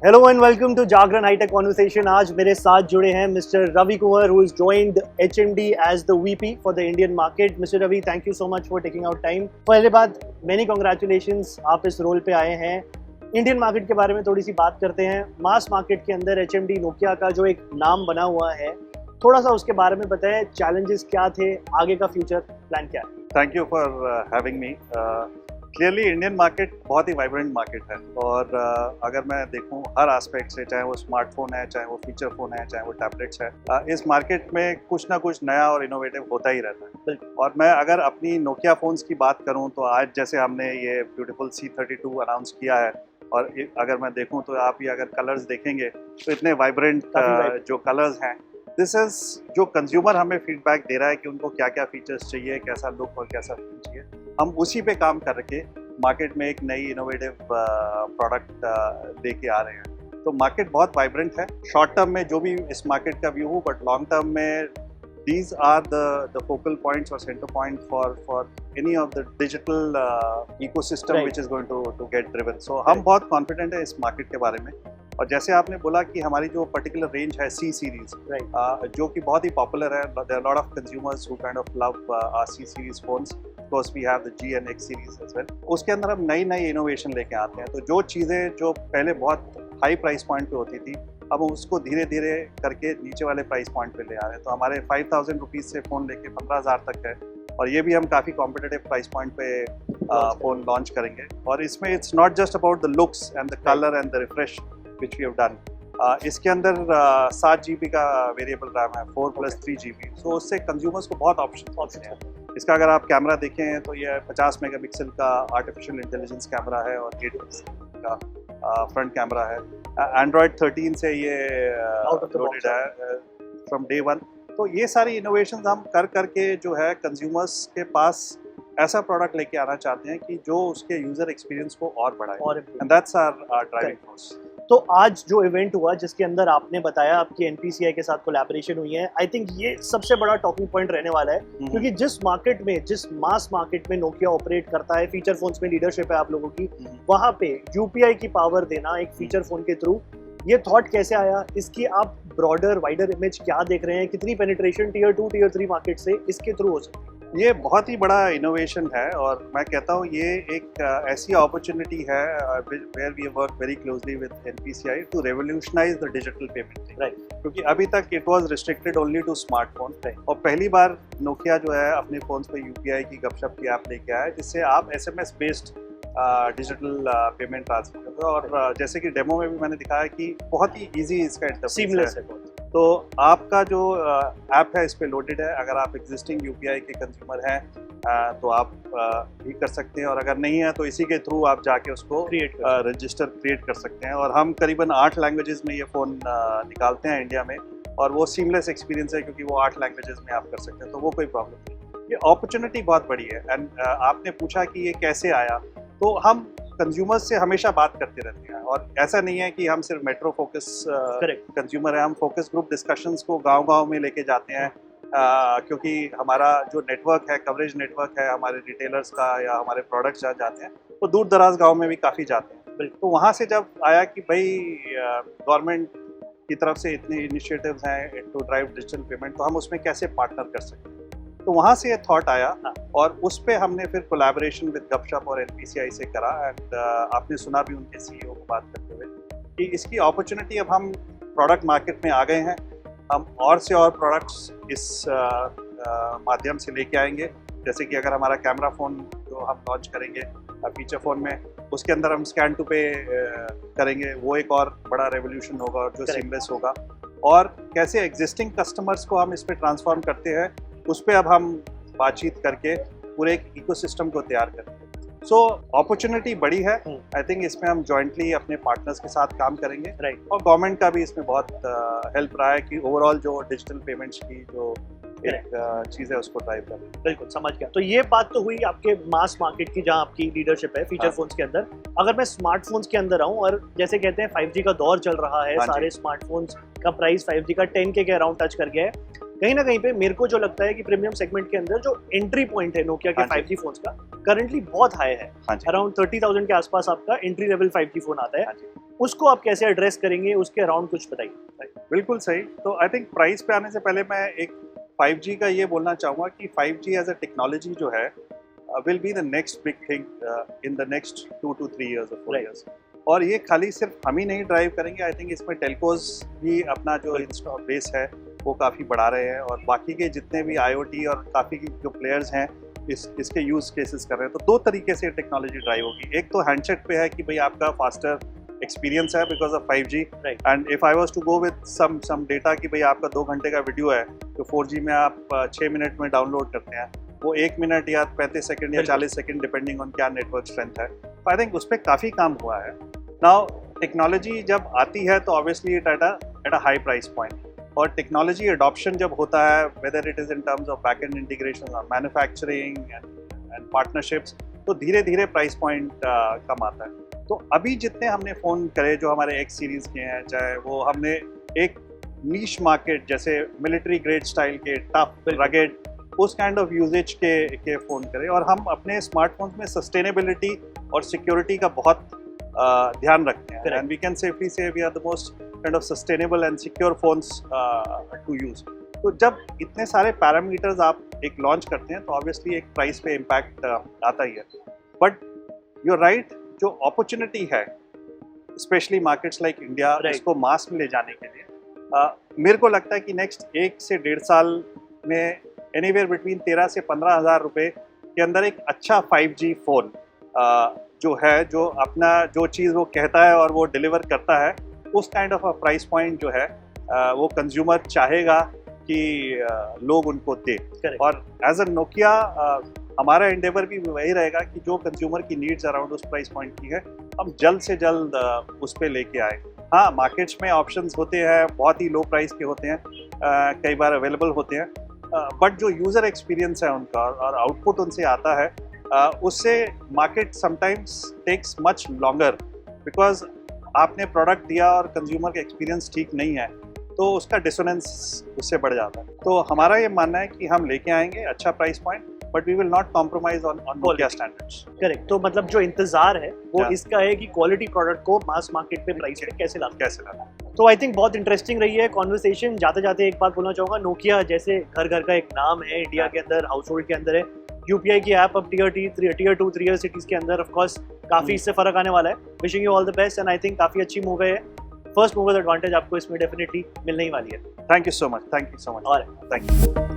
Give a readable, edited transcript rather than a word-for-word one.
Hello and welcome to Jagran hitech conversation. आज मेरे साथ जुड़े हैं mister Ravi Kunwar, who is joined HMD as the VP for the Indian market. Mister Ravi, thank you so much for taking out time. पहले बात, many congratulations, आप इस role पे आए हैं। इंडियन मार्केट के बारे में थोड़ी सी बात करते हैं। मास मार्केट के अंदर एचएमडी नोकिया का जो एक नाम बना हुआ है, थोड़ा सा उसके बारे में बताएं। चैलेंजेस क्या थे, आगे का फ्यूचर प्लान क्या है? Thank you for having me. Clearly Indian market बहुत ही वाइब्रेंट मार्केट है और अगर मैं देखूं हर एस्पेक्ट से, चाहे वो स्मार्टफोन है, चाहे वो फीचर फोन है, चाहे वो टैबलेट्स है, इस मार्केट में कुछ ना कुछ नया और इनोवेटिव होता ही रहता है। और मैं अगर अपनी नोकिया फ़ोन्स की बात करूं तो आज जैसे हमने ये ब्यूटीफुल C32 अनाउंस किया है, और अगर मैं देखूं तो आप ये अगर कलर्स देखेंगे तो इतने वाइब्रेंट जो कलर्स हैं, दिस इज़ जो कंज्यूमर हमें फीडबैक दे रहा है कि उनको क्या क्या फीचर्स चाहिए, कैसा लुक और कैसा फील चाहिए, हम उसी पे काम कर के मार्केट में एक नई इनोवेटिव प्रोडक्ट लेके आ रहे हैं। तो मार्केट बहुत वाइब्रेंट है। शॉर्ट टर्म में जो भी इस मार्केट का व्यू हो, बट लॉन्ग टर्म में these are the focal points or center point for any of the digital ecosystem which is going to get driven. So हम बहुत confident है इस मार्केट के बारे में। और जैसे आपने बोला कि हमारी जो पर्टिकुलर रेंज है C सीरीज, जो कि बहुत ही पॉपुलर है, there are a lot of consumers who kind of love our C series phones because we have the G and X series as well. उसके अंदर हम नई नई इनोवेशन लेके आते हैं। तो जो चीज़ें जो पहले बहुत हाई प्राइस पॉइंट पे होती थी, अब हम उसको धीरे धीरे करके नीचे वाले प्राइस पॉइंट पे ले आ रहे हैं। तो हमारे 5,000 रुपीज़ से फ़ोन लेके 15,000 तक है, और ये भी हम काफ़ी कॉम्पिटिटिव प्राइस पॉइंट पे फ़ोन लॉन्च करेंगे। और इसमें it's not just about the looks and the colour and the refresh which we have done. इसके अंदर 7 GB का वेरिएबल रैम है, 4+3 GB, तो उससे कंज्यूमर्स को बहुत ऑप्शन है। इसका अगर आप कैमरा देखें तो ये 50 मेगापिक्सल का आर्टिफिशियल इंटेलिजेंस कैमरा है और 8 मेगापिक्सल का फ्रंट कैमरा है। एंड्रॉयड 13 से ये लोडेड है फ्रॉम डे 1। तो ये सारी इनोवेशंस हम कर करके जो है कंज्यूमर्स के पास ऐसा प्रोडक्ट लेके आना चाहते हैं कि जो उसके यूजर एक्सपीरियंस को और बढ़ाए, and that's our driving force. तो आज जो इवेंट हुआ जिसके अंदर आपने बताया आपकी एनपीसीआई के साथ कोलैबोरेशन हुई है, आई थिंक ये सबसे बड़ा टॉकिंग पॉइंट रहने वाला है, क्योंकि जिस मार्केट में, जिस मास मार्केट में नोकिया ऑपरेट करता है, फीचर फोन्स में लीडरशिप है आप लोगों की, वहां पे यूपीआई की पावर देना एक फीचर फोन के थ्रू, ये थॉट कैसे आया? इसकी आप ब्रॉडर वाइडर इमेज क्या देख रहे हैं? कितनी पेनिट्रेशन टियर 2 टियर 3 मार्केट से इसके थ्रू हो सकती है? ये बहुत ही बड़ा इनोवेशन है, और मैं कहता हूँ ये एक ऐसी अपॉर्चुनिटी है where we work very closely with NPCI to revolutionise the digital payment, right? क्योंकि अभी तक it was restricted only to smartphone, और पहली बार नोकिया जो है अपने फोन्स पे यूपीआई की गपशप की ऐप लेके आया है, जिससे आप SMS based digital payment transfer करते हो। और जैसे कि डेमो में भी मैंने दिखाया कि बहुत ही ईजी इसका इंटरफेस है। तो आपका जो ऐप है इस पे लोडेड है। अगर आप एग्जिस्टिंग यूपीआई के कंज्यूमर हैं तो आप भी कर सकते हैं, और अगर नहीं है तो इसी के थ्रू आप जाके उसको रजिस्टर क्रिएट कर सकते हैं। और हम करीबन 8 लैंग्वेजेस में ये फ़ोन निकालते हैं इंडिया में, और वो सीमलेस एक्सपीरियंस है क्योंकि वो 8 लैंग्वेजेस में आप कर सकते हैं, तो वो कोई प्रॉब्लम नहीं। ये अपॉर्चुनिटी बहुत बड़ी है। एंड आपने पूछा कि ये कैसे आया, तो हम कंज्यूमर्स से हमेशा बात करते रहते हैं, और ऐसा नहीं है कि हम सिर्फ मेट्रो फोकस कंज्यूमर है। हम फोकस ग्रुप डिस्कशंस को गांव-गांव में लेके जाते हैं, क्योंकि हमारा जो नेटवर्क है, कवरेज नेटवर्क है हमारे रिटेलर्स का, या हमारे प्रोडक्ट्स जहाँ जाते हैं वो दूर दराज गाँव में भी काफ़ी जाते हैं। तो वहाँ से जब आया कि भाई गवर्नमेंट की तरफ से इतने इनिशिएटिव्स हैं टू ड्राइव डिजिटल पेमेंट, तो हम उसमें कैसे पार्टनर कर सकते हैं, तो वहाँ से ये थॉट आया, और उस पे हमने फिर कोलैबोरेशन विद गपशप और एनपीसीआई से करा। एंड आपने सुना भी उनके सीईओ को बात करते हुए कि इसकी अपॉर्चुनिटी, अब हम प्रोडक्ट मार्केट में आ गए हैं, हम और से और प्रोडक्ट्स इस माध्यम से लेके आएंगे। जैसे कि अगर हमारा कैमरा फ़ोन जो हम लॉन्च करेंगे फीचर फ़ोन में, उसके अंदर हम स्कैन टू पे करेंगे, वो एक और बड़ा रेवोल्यूशन होगा और जो सीमलेस होगा। और कैसे एग्जिस्टिंग कस्टमर्स को हम इस पे ट्रांसफॉर्म करते हैं, उस पर अब हम बातचीत करके पूरे एक इकोसिस्टम को तैयार करते हैं। सो अपॉर्चुनिटी बड़ी है। आई थिंक इसमें हम जॉइंटली अपने पार्टनर्स के साथ काम करेंगे, राइट? और गवर्नमेंट का भी इसमें बहुत हेल्प रहा है कि ओवरऑल जो डिजिटल पेमेंट्स की जो एक चीज़ है उसको ड्राइव करें। बिल्कुल, समझ गया। तो ये बात तो हुई आपके मास मार्केट की, जहाँ आपकी लीडरशिप है फीचर फोन्स के अंदर। अगर मैं स्मार्टफोन्स के अंदर आऊँ, और जैसे कहते हैं 5G का दौर चल रहा है, सारे स्मार्टफोन्स का प्राइस 5G का 10K के अराउंड टच कर गया है। कहीं ना कहीं पे मेरे को जो लगता है कि प्रीमियम सेगमेंट के अंदर जो एंट्री पॉइंट है नोकिया के 5G फोन्स का करंटली बहुत हाई है। अराउंड 30,000 के आसपास आपका एंट्री लेवल 5G फोन आता है। उसको आप कैसे एड्रेस करेंगे, उसके अराउंड कुछ बताइए। बिल्कुल सही। तो आई थिंक प्राइस पे आने से पहले मैं एक 5G का ये बोलना चाहूँगा कि 5G एज अ टेक्नोलॉजी जो है will be the next big thing in the next 2 to 3 years or 4 years। और ये खाली सिर्फ हम ही नहीं ड्राइव करेंगे, आई थिंक इसमें टेलकोज भी अपना जो इंस्टॉल बेस है वो काफ़ी बढ़ा रहे हैं, और बाकी के जितने भी IoT और काफ़ी जो प्लेयर्स हैं इसके यूज़ केसेस कर रहे हैं। तो दो तरीके से टेक्नोलॉजी ड्राइव होगी। एक तो हैंडसेट पे है कि भाई आपका फास्टर एक्सपीरियंस है because of 5G, and if I was to go with some data कि भाई आपका 2 घंटे का वीडियो है तो 4G में आप 6 मिनट में डाउनलोड करते हैं, वो 1 मिनट या 35 सेकंड या 40 सेकंड डिपेंडिंग ऑन क्या नेटवर्क स्ट्रेंथ है। तो आई थिंक उस पर काफ़ी काम हुआ है। नाउ टेक्नोलॉजी जब आती है तो obviously it at a high price point, और टेक्नोलॉजी अडॉप्शन जब होता है whether it is in terms of back and integration और मैन्युफैक्चरिंग एंड पार्टनरशिप्स, तो धीरे धीरे प्राइस पॉइंट कम आता है। तो अभी जितने हमने फ़ोन करे जो हमारे X सीरीज़ के हैं, चाहे वो हमने एक नीश मार्केट जैसे मिलिट्री ग्रेड स्टाइल के टफ रगेड उस काइंड ऑफ यूजेज के फ़ोन करें, और हम अपने स्मार्टफोन्स में सस्टेनेबिलिटी और सिक्योरिटी का बहुत ध्यान रखते हैं, and we can safely say we are the most kind of sustainable and secure phones to use. तो जब इतने सारे पैरामीटर्स आप एक लॉन्च करते हैं तो ऑब्वियसली एक प्राइस पे इम्पैक्ट आता ही है। बट यू आर राइट, जो अपॉर्चुनिटी है स्पेशली मार्केट्स लाइक इंडिया इसको मास में ले जाने के लिए, मेरे को लगता है कि नेक्स्ट 1 से 1.5 साल में एनीवेयर बिटवीन 13 से 15 हज़ार रुपये के अंदर एक अच्छा 5G फ़ोन जो है, जो अपना जो चीज़ वो कहता है और वो डिलीवर करता है, उस काइंड ऑफ प्राइस पॉइंट जो है वो कंज्यूमर चाहेगा कि लोग उनको दें। और एज अ नोकिया हमारा एंडेवर भी वही रहेगा कि जो कंज्यूमर की नीड्स अराउंड उस प्राइस पॉइंट की है हम जल्द से जल्द उस पर लेके आए। हाँ, मार्केट्स में ऑप्शंस होते हैं, बहुत ही लो प्राइस के होते हैं, कई बार अवेलेबल होते हैं, बट जो यूज़र एक्सपीरियंस है उनका और आउटपुट उनसे आता है उससे market sometimes takes much longer, because आपने प्रोडक्ट दिया और कंज्यूमर का एक्सपीरियंस ठीक नहीं है तो उसका डिसोनेंस उससे बढ़ जाता है। तो हमारा ये मानना है कि हम लेके आएंगे अच्छा price point, but we will not compromise on Nokia standards. Correct. तो मतलब जो इंतजार है वो इसका है कि क्वालिटी प्रोडक्ट को मास मार्केट पे प्राइस पे कैसे लाना। तो आई थिंक बहुत इंटरेस्टिंग रही है कॉन्वर्सेशन। जाते जाते एक बात बोलना चाहूँगा, नोकिया जैसे घर घर का एक नाम है इंडिया के अंदर, हाउस होल्ड के अंदर है, UPI की ऐप अब टियर 2 3 सिटीज़ के अंदर ऑफ कोर्स काफ़ी इससे फ़र्क आने वाला है। Wishing you all the best, and I think काफ़ी अच्छी मूव है, फर्स्ट मूवर एडवांटेज आपको इसमें डेफिनेटली मिलने ही वाली है। Thank you so much, thank you so much. और थैंक यू।